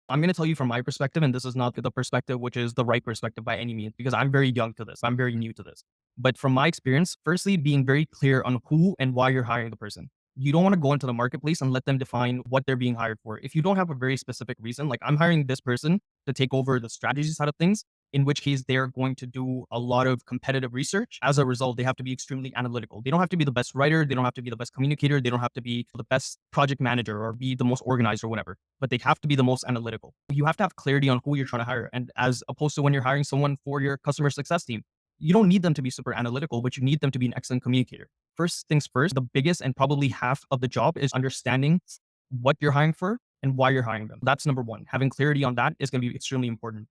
I'm going to tell you from my perspective, and this is not the perspective which is the right perspective by any means, because I'm very young to this. I'm very new to this. But from my experience, firstly, being very clear on who and why you're hiring the person. You don't want to go into the marketplace and let them define what they're being hired for. If you don't have a very specific reason, like I'm hiring this person to take over the strategy side of things, in which case they're going to do a lot of competitive research. As a result, they have to be extremely analytical. They don't have to be the best writer. They don't have to be the best communicator. They don't have to be the best project manager or be the most organized or whatever, but they have to be the most analytical. You have to have clarity on who you're trying to hire. And as opposed to when you're hiring someone for your customer success team, you don't need them to be super analytical, but you need them to be an excellent communicator. First things first, the biggest and probably half of the job is understanding what you're hiring for and why you're hiring them. That's number one. Having clarity on that is going to be extremely important.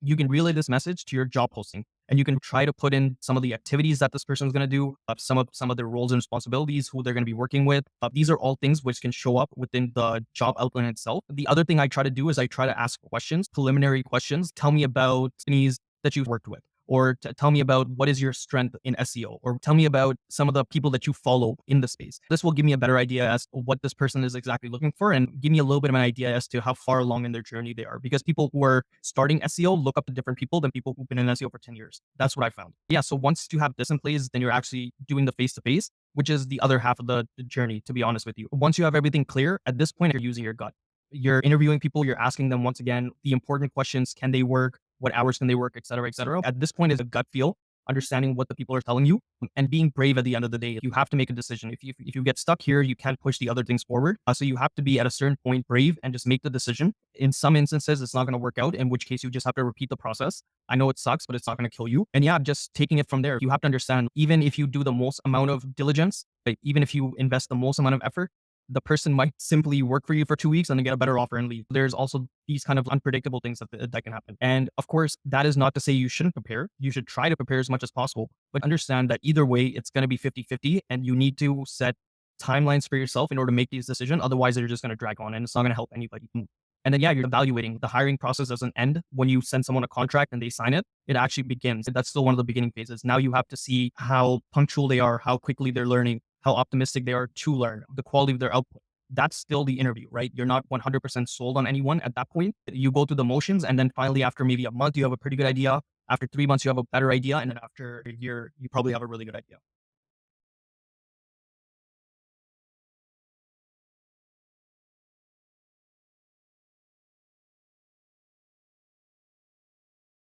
You can relay this message to your job posting, and you can try to put in some of the activities that this person is going to do, some of their roles and responsibilities, who they're going to be working with. These are all things which can show up within the job outline itself. The other thing I try to do is I try to ask questions, preliminary questions. Tell me about companies that you've worked with, or tell me about what is your strength in SEO, or tell me about some of the people that you follow in the space. This will give me a better idea as to what this person is exactly looking for, and give me a little bit of an idea as to how far along in their journey they are. Because people who are starting SEO look up to different people than people who've been in SEO for 10 years. That's what I found. Yeah. So once you have this in place, then you're actually doing the face to face, which is the other half of the journey, to be honest with you. Once you have everything clear, at this point, you're using your gut. You're interviewing people, you're asking them once again the important questions: can they work? What hours can they work, et cetera, et cetera. At this point is a gut feel, understanding what the people are telling you, and being brave at the end of the day. You have to make a decision. If you get stuck here, you can't push the other things forward. So you have to be at a certain point brave and just make the decision. In some instances, it's not going to work out, in which case you just have to repeat the process. I know it sucks, but it's not going to kill you. And yeah, just taking it from there. You have to understand, even if you do the most amount of diligence, like even if you invest the most amount of effort, the person might simply work for you for 2 weeks and then get a better offer and leave. There's also these kind of unpredictable things that can happen. And of course, that is not to say you shouldn't prepare. You should try to prepare as much as possible, but understand that either way, it's going to be 50-50, and you need to set timelines for yourself in order to make these decisions. Otherwise, they're just going to drag on and it's not going to help anybody. And then, yeah, you're evaluating. The hiring process doesn't end when you send someone a contract and they sign it. It actually begins. That's still one of the beginning phases. Now you have to see how punctual they are, how quickly they're learning, how optimistic they are to learn, the quality of their output. That's still the interview, right? You're not 100% sold on anyone at that point. You go through the motions, and then finally, after maybe a month, you have a pretty good idea. After 3 months, you have a better idea. And then after a year, you probably have a really good idea.